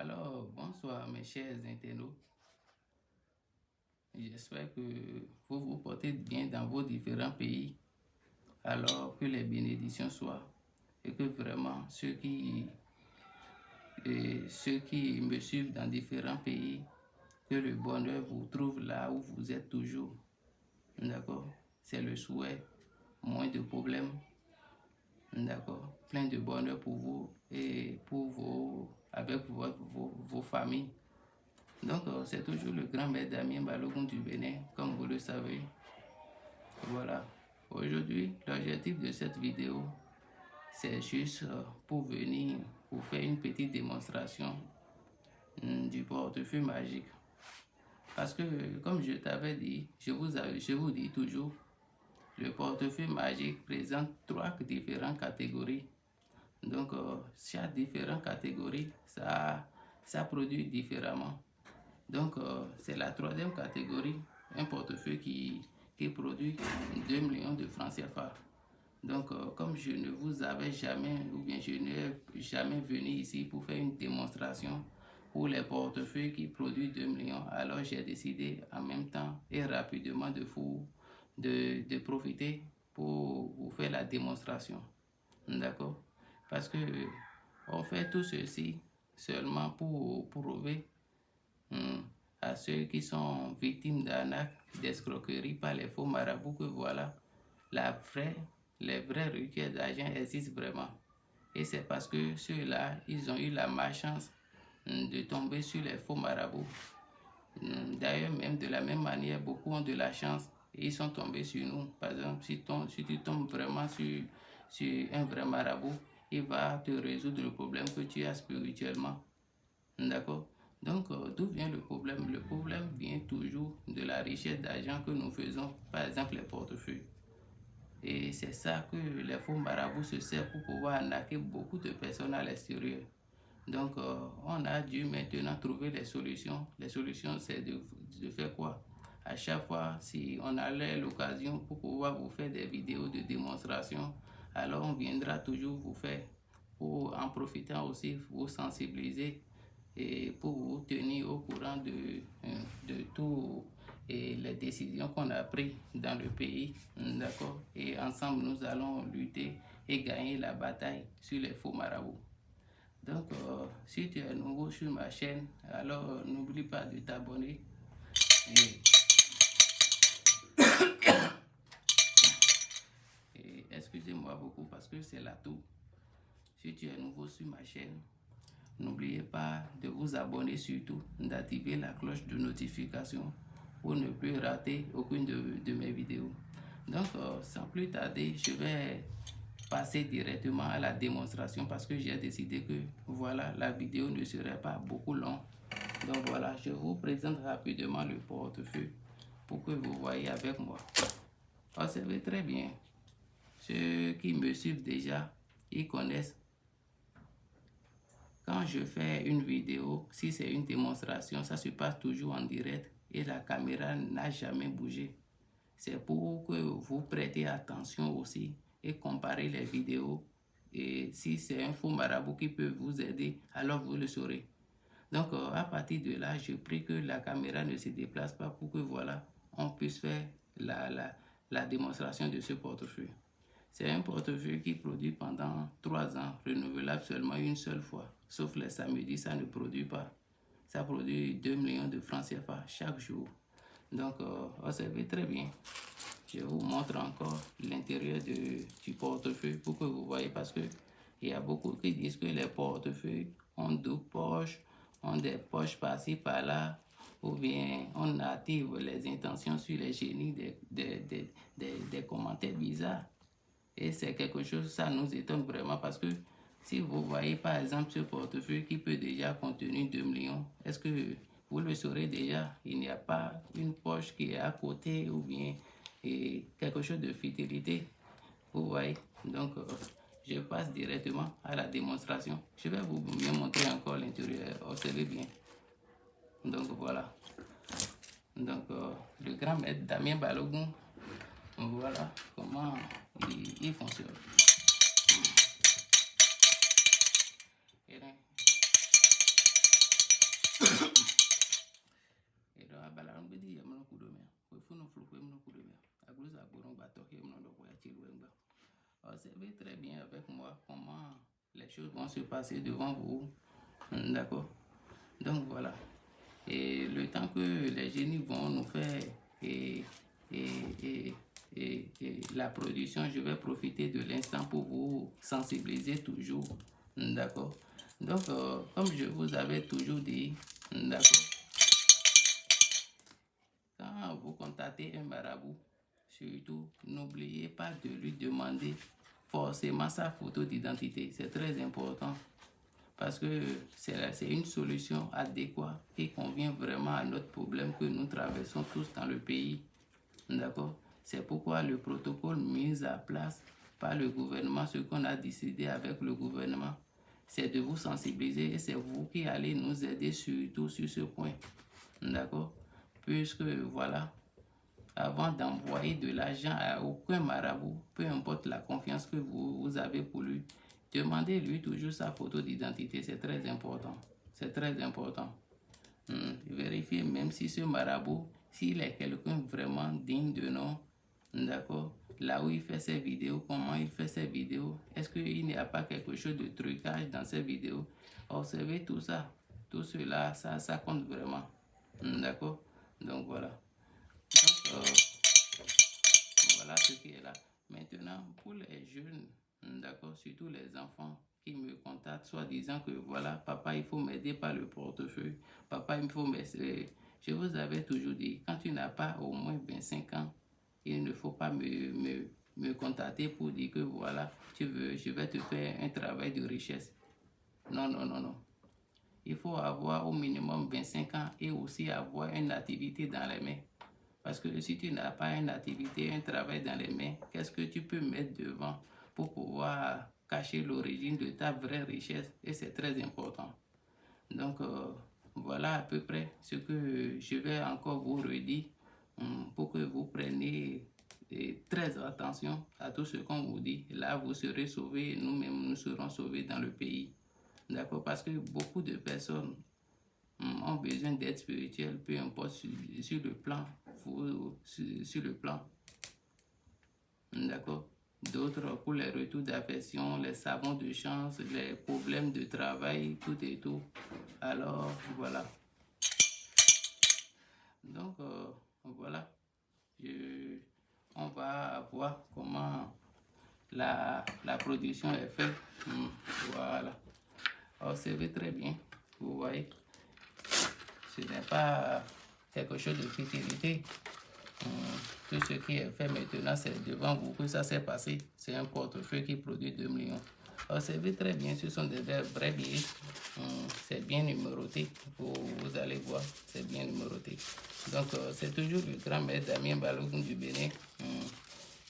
Alors, bonsoir mes chers internautes. J'espère que vous vous portez bien dans vos différents pays. Alors que les bénédictions soient et que vraiment ceux qui me suivent dans différents pays, que le bonheur vous trouve là où vous êtes toujours. D'accord? C'est le souhait. Moins de problèmes. D'accord? Plein de bonheur pour vous et pour avec vos familles. Donc, c'est toujours le grand maître Damien Balogun du Bénin, comme vous le savez. Voilà. Aujourd'hui, l'objectif de cette vidéo, c'est juste pour venir vous faire une petite démonstration du portefeuille magique. Parce que, comme je t'avais dit, je vous dis toujours, le portefeuille magique présente 3 différentes catégories. Donc, chaque différente catégorie, ça produit différemment. Donc, c'est la 3e catégorie, un portefeuille qui produit 2 millions de francs CFA. Donc, comme je ne vous avais jamais, ou bien je n'ai jamais venu ici pour faire une démonstration pour les portefeuilles qui produisent 2 millions, alors j'ai décidé en même temps et rapidement de profiter pour vous faire la démonstration. D'accord? Parce que on fait tout ceci seulement pour prouver à ceux qui sont victimes d'arnaques, d'escroqueries par les faux marabouts que voilà, les vraies requêtes d'argent existent vraiment. Et c'est parce que ceux-là, ils ont eu la malchance de tomber sur les faux marabouts. D'ailleurs, même de la même manière, beaucoup ont de la chance et ils sont tombés sur nous. Par exemple, si tu tombes vraiment sur un vrai marabout, il va te résoudre le problème que tu as spirituellement. D'accord? Donc, d'où vient le problème? Le problème vient toujours de la richesse d'argent que nous faisons, par exemple les portefeuilles. Et c'est ça que les faux marabouts se servent pour pouvoir arnaquer beaucoup de personnes à l'extérieur. Donc, on a dû maintenant trouver les solutions. Les solutions, c'est de faire quoi? À chaque fois, si on a l'occasion pour pouvoir vous faire des vidéos de démonstration, alors on viendra toujours vous faire, pour en profitant aussi, vous sensibiliser et pour vous tenir au courant de tout et les décisions qu'on a prises dans le pays, d'accord? Et ensemble, nous allons lutter et gagner la bataille sur les faux marabouts. Donc, si tu es nouveau sur ma chaîne, alors n'oublie pas de t'abonner. Et excusez-moi beaucoup parce que c'est là tout. Si tu es nouveau sur ma chaîne, n'oubliez pas de vous abonner surtout, d'activer la cloche de notification pour ne plus rater aucune de mes vidéos. Donc, sans plus tarder, je vais passer directement à la démonstration parce que j'ai décidé que voilà, la vidéo ne serait pas beaucoup longue. Donc voilà, je vous présente rapidement le portefeuille pour que vous voyez avec moi. Observez très bien. Ceux qui me suivent déjà, ils connaissent. Quand je fais une vidéo, si c'est une démonstration, ça se passe toujours en direct et la caméra n'a jamais bougé. C'est pour que vous prêtez attention aussi et comparez les vidéos. Et si c'est un faux marabout qui peut vous aider, alors vous le saurez. Donc, à partir de là, je prie que la caméra ne se déplace pas pour que, voilà, on puisse faire la démonstration de ce portefeuille. C'est un portefeuille qui produit pendant 3 ans, renouvelable seulement une seule fois. Sauf les samedis, ça ne produit pas. Ça produit 2 millions de francs CFA chaque jour. Donc, observez très bien. Je vous montre encore l'intérieur du portefeuille pour que vous voyez parce que il y a beaucoup qui disent que les portefeuilles ont 2 poches, ont des poches par-ci par-là, ou bien on active les intentions sur les génies des commentaires bizarres. Et c'est quelque chose, ça nous étonne vraiment parce que si vous voyez par exemple ce portefeuille qui peut déjà contenir 2 millions, est-ce que vous le saurez déjà? Il n'y a pas une poche qui est à côté ou bien quelque chose de fidélité. Vous voyez? Donc, je passe directement à la démonstration. Je vais vous bien montrer encore l'intérieur. Observez bien. Donc, voilà. Donc, le grand maître Damien Balogun, voilà comment il fonctionne. Et donc, à Balam, il y a un coup de mer. Il faut nous flopper un coup de mer. À cause de la bourron, bateau, il y a un coup de mer. Observez très bien avec moi comment les choses vont se passer devant vous. D'accord. Donc, voilà. Et le temps que les génies vont nous faire et la production, je vais profiter de l'instant pour vous sensibiliser toujours. D'accord. Donc, comme je vous avais toujours dit, d'accord, quand vous contactez un marabout, surtout, n'oubliez pas de lui demander forcément sa photo d'identité. C'est très important. Parce que c'est une solution adéquate qui convient vraiment à notre problème que nous traversons tous dans le pays. D'accord? C'est pourquoi le protocole mis en place par le gouvernement, ce qu'on a décidé avec le gouvernement, c'est de vous sensibiliser et c'est vous qui allez nous aider surtout sur ce point. D'accord? Puisque voilà, avant d'envoyer de l'argent à aucun marabout, peu importe la confiance que vous avez pour lui, demandez-lui toujours sa photo d'identité, c'est très important. C'est très important. Vérifiez même si ce marabout, s'il est quelqu'un vraiment digne de nom, d'accord, là où il fait ses vidéos, comment il fait ses vidéos, est-ce qu'il n'y a pas quelque chose de trucage dans ses vidéos? Observez tout ça, tout cela, ça compte vraiment. D'accord? Donc voilà. Donc, voilà ce qui est là. Maintenant, pour les jeunes, d'accord, surtout les enfants qui me contactent, soit disant que voilà, papa, il faut m'aider par le portefeuille, papa, il faut m'aider. Je vous avais toujours dit, quand tu n'as pas au moins 25 ans, il ne faut pas me contacter pour dire que voilà, je vais te faire un travail de richesse. Non, non, non, non. Il faut avoir au minimum 25 ans et aussi avoir une activité dans les mains. Parce que si tu n'as pas une activité, un travail dans les mains, qu'est-ce que tu peux mettre devant pour pouvoir cacher l'origine de ta vraie richesse? Et c'est très important. Donc, voilà à peu près ce que je vais encore vous redire pour que vous preniez très attention à tout ce qu'on vous dit. Là, vous serez sauvés, nous-mêmes, nous serons sauvés dans le pays. D'accord? Parce que beaucoup de personnes ont besoin d'aide spirituelle, peu importe sur le plan, sur le plan. D'accord? D'autres pour les retours d'affection, les savons de chance, les problèmes de travail, tout et tout. Alors, voilà. Donc, voilà. On va voir comment la production est faite. Voilà. Observez très bien. Vous voyez. Ce n'est pas quelque chose de futilité. Tout ce qui est fait maintenant, c'est devant vous que ça s'est passé. C'est un portefeuille qui produit 2 millions. Observez très bien, ce sont des vrais billets. C'est bien numéroté. Vous allez voir, c'est bien numéroté. Donc, c'est toujours le grand maître Damien Balogun du Bénin.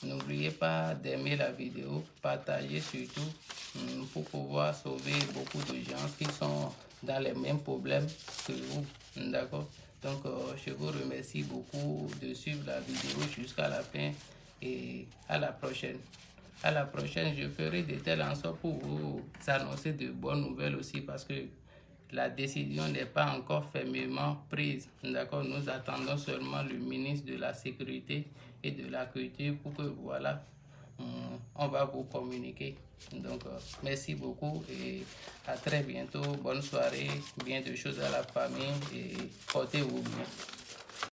N'oubliez pas d'aimer la vidéo, partager surtout pour pouvoir sauver beaucoup de gens qui sont dans les mêmes problèmes que vous. D'accord? Donc, je vous remercie beaucoup de suivre la vidéo jusqu'à la fin et à la prochaine. À la prochaine, je ferai de telles en sorte pour vous annoncer de bonnes nouvelles aussi parce que la décision n'est pas encore fermement prise. D'accord? Nous attendons seulement le ministre de la Sécurité et de la Culture pour que voilà, on va vous communiquer. Donc, merci beaucoup et à très bientôt. Bonne soirée, bien de choses à la famille et portez-vous bien.